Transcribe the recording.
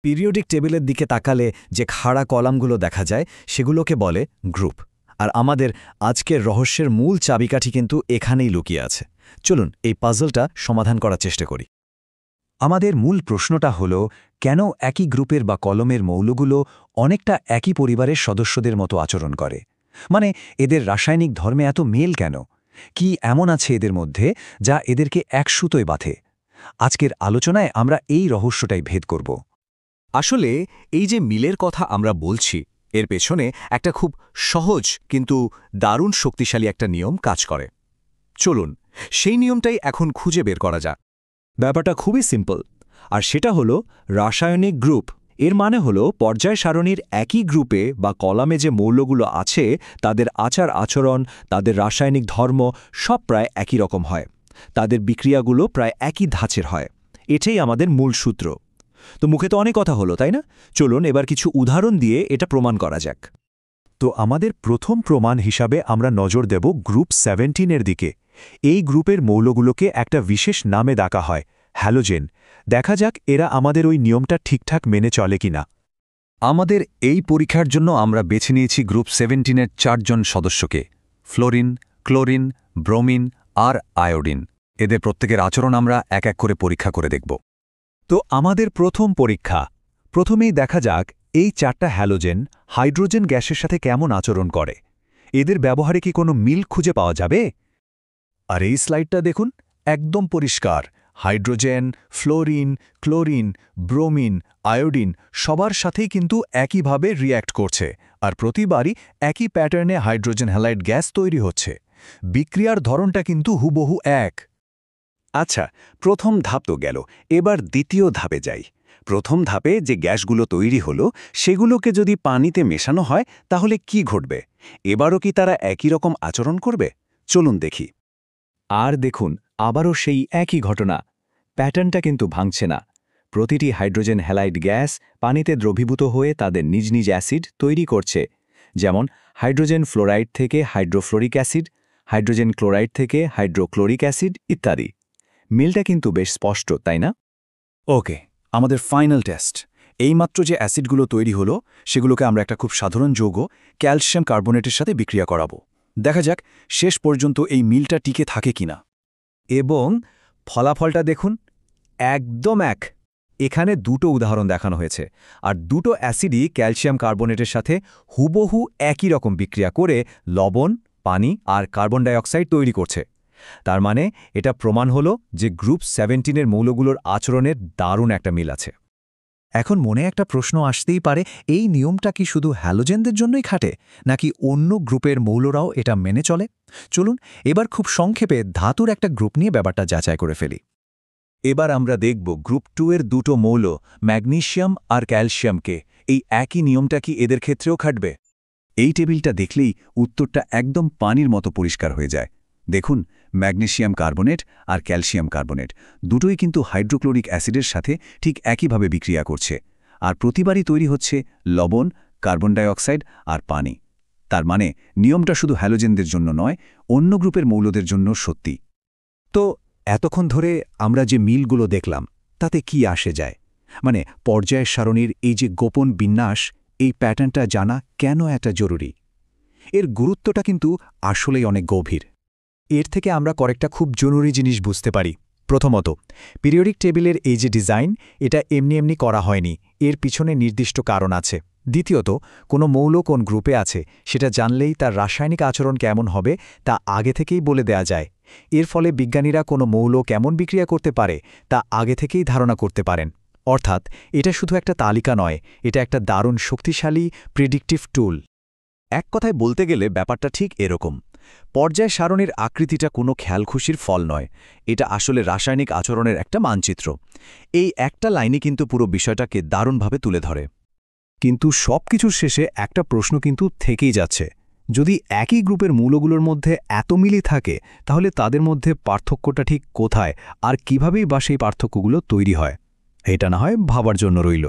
Periodic টেবিলের দিকে তাকালে যে খাড়া কলামগুলো দেখা যায় সেগুলোকে বলে গ্রুপ। আর আমাদের আজকের রহস্যের মূল চাবিকাঠি কিন্তু এখানেই লুকিয়ে আছে। চলুন এই পাজলটা সমাধান করার চেষ্টা করি। আমাদের মূল প্রশ্নটা হল, কেন একই গ্রুপের বা কলমের মৌলগুলো অনেকটা একই পরিবারের সদস্যদের মতো আচরণ করে? মানে এদের রাসায়নিক ধর্মে এত মেল কেন? কি এমন আছে এদের মধ্যে যা এদেরকে এক সুতোয় বাঁধে? আজকের আলোচনায় আমরা এই রহস্যটাই ভেদ করব। আসলে এই যে মিলের কথা আমরা বলছি, এর পেছনে একটা খুব সহজ কিন্তু দারুণ শক্তিশালী একটা নিয়ম কাজ করে। চলুন সেই নিয়মটাই এখন খুঁজে বের করা যাক। ব্যাপারটা খুবই সিম্পল, আর সেটা হলো রাসায়নিক গ্রুপ। এর মানে হলো পর্যায় সারণীর একই গ্রুপে বা কলামে যে মৌলগুলো আছে তাদের আচার আচরণ, তাদের রাসায়নিক ধর্ম সব প্রায় একই রকম হয়। তাদের বিক্রিয়াগুলো প্রায় একই ধাঁচের হয়। এটাই আমাদের মূল সূত্র। তো মুখে তো অনেক কথা হলো, তাই না? চলুন এবার কিছু উদাহরণ দিয়ে এটা প্রমাণ করা যাক। তো আমাদের প্রথম প্রমাণ হিসাবে আমরা নজর দেব গ্রুপ 17-এর দিকে। এই গ্রুপের মৌলগুলোকে একটা বিশেষ নামে ডাকা হয়, হ্যালোজেন। দেখা যাক এরা আমাদের ওই নিয়মটা ঠিকঠাক মেনে চলে কিনা। আমাদের এই পরীক্ষার জন্য আমরা বেছে নিয়েছি গ্রুপ 17-এর 4 জন সদস্যকে: ফ্লোরিন, ক্লোরিন, ব্রোমিন আর আয়োডিন। এদের প্রত্যেকের আচরণ আমরা এক এক করে পরীক্ষা করে দেখব। তো আমাদের প্রথম পরীক্ষা। প্রথমেই দেখা যাক এই 4টা হ্যালোজেন হাইড্রোজেন গ্যাসের সাথে কেমন আচরণ করে। এদের ব্যবহারে কি কোনো মিল খুঁজে পাওয়া যাবে? আর এই স্লাইডটা দেখুন, একদম পরিষ্কার। Hydrogen, fluorine, chlorine, bromine, iodine সবার সাথেই কিন্তু একইভাবে রিয়্যাক্ট করছে, আর প্রতিবারই একই প্যাটার্নে হাইড্রোজেন হ্যালাইড গ্যাস তৈরি হচ্ছে। বিক্রিয়ার ধরনটা কিন্তু হুবহু এক। আচ্ছা, প্রথম ধাপ তো গেল, এবার দ্বিতীয় ধাপে যাই। প্রথম ধাপে যে গ্যাসগুলো তৈরি হলো সেগুলোকে যদি পানিতে মেশানো হয় তাহলে কি ঘটবে? এবারও কি তারা একই রকম আচরণ করবে? চলুন দেখি। আর দেখুন, আবারও সেই একই ঘটনা। প্যাটার্নটা কিন্তু ভাঙছে না। প্রতিটি হাইড্রোজেন হ্যালাইড গ্যাস পানিতে দ্রবীভূত হয়ে তাদের নিজ নিজ অ্যাসিড তৈরি করছে। যেমন হাইড্রোজেন ফ্লোরাইড থেকে হাইড্রোফ্লোরিক অ্যাসিড, হাইড্রোজেন ক্লোরাইড থেকে হাইড্রোক্লোরিক অ্যাসিড ইত্যাদি। মিলটা কিন্তু বেশ স্পষ্ট, তাই না? ওকে, আমাদের ফাইনাল টেস্ট। এইমাত্র যে অ্যাসিডগুলো তৈরি হলো সেগুলোকে আমরা একটা খুব সাধারণ যৌগ ক্যালসিয়াম কার্বনেটের সাথে বিক্রিয়া করাবো। দেখা যাক শেষ পর্যন্ত এই মিলটা টিকে থাকে কিনা। এবং ফলাফলটা দেখুন, একদম এক। এখানে দুটো উদাহরণ দেখানো হয়েছে, আর দুটো অ্যাসিডই ক্যালসিয়াম কার্বনেটের সাথে হুবহু একই রকম বিক্রিয়া করে লবণ, পানি আর কার্বন ডাইঅক্সাইড তৈরি করছে। তার মানে এটা প্রমাণ হলো যে গ্রুপ 17-এর মৌলগুলোর আচরণের দারুণ একটা মিল আছে। এখন মনে একটা প্রশ্ন আসতেই পারে, এই নিয়মটা কি শুধু হ্যালোজেনদের জন্যই খাটে, নাকি অন্য গ্রুপের মৌলরাও এটা মেনে চলে? চলুন এবার খুব সংক্ষেপে ধাতুর একটা গ্রুপ নিয়ে ব্যাপারটা যাচাই করে ফেলি। এবার আমরা দেখব গ্রুপ 2-এর দুটো মৌল, ম্যাগনেসিয়াম আর ক্যালসিয়ামকে। এই একই নিয়মটা কি এদের ক্ষেত্রেও খাটবে? এই টেবিলটা দেখলেই উত্তরটা একদম পানির মতো পরিষ্কার হয়ে যায়। দেখুন, ম্যাগনেসিয়াম কার্বনেট আর ক্যালসিয়াম কার্বনেট দুটোই কিন্তু হাইড্রোক্লোরিক অ্যাসিডের সাথে ঠিক একইভাবে বিক্রিয়া করছে, আর প্রতিবারই তৈরি হচ্ছে লবণ, কার্বন ডাইঅক্সাইড আর পানি। তার মানে নিয়মটা শুধু হ্যালোজেনদের জন্য নয়, অন্য গ্রুপের মৌলদের জন্য সত্যি। তো এতক্ষণ ধরে আমরা যে মিলগুলো দেখলাম তাতে কি আসে যায়? মানে পর্যায় সারণীর এই যে গোপন বিন্যাস, এই প্যাটার্নটা জানা কেন এত জরুরি? এর গুরুত্বটা কিন্তু আসলেই অনেক গভীর। এর থেকে আমরা কয়েকটা খুব জরুরি জিনিস বুঝতে পারি। প্রথমত, পিরিয়ডিক টেবিলের এই যে ডিজাইন, এটা এমনি এমনি করা হয়নি, এর পিছনে নির্দিষ্ট কারণ আছে। দ্বিতীয়ত, কোনো মৌল কোন গ্রুপে আছে সেটা জানলেই তার রাসায়নিক আচরণ কেমন হবে তা আগে থেকেই বলে দেয়া যায়। এর ফলে বিজ্ঞানীরা কোনো মৌল কেমন বিক্রিয়া করতে পারে তা আগে থেকেই ধারণা করতে পারেন। অর্থাৎ এটা শুধু একটা তালিকা নয়, এটা একটা দারুণ শক্তিশালী প্রিডিকটিভ টুল। এক কথায় বলতে গেলে ব্যাপারটা ঠিক এরকম। পর্যায় সারণীর আকৃতিটা কোনো খেয়ালখুশির ফল নয়, এটা আসলে রাসায়নিক আচরণের একটা মানচিত্র। এই একটা লাইনে কিন্তু পুরো বিষয়টাকে দারুণভাবে তুলে ধরে। কিন্তু সবকিছুর শেষে একটা প্রশ্ন কিন্তু থেকেই যাচ্ছে। যদি একই গ্রুপের মৌলগুলোর মধ্যে এত মিলই থাকে, তাহলে তাদের মধ্যে পার্থক্যটা ঠিক কোথায় আর কিভাবেই বা সেই পার্থক্যগুলো তৈরি হয়? এটা না হয় ভাবার জন্য রইল।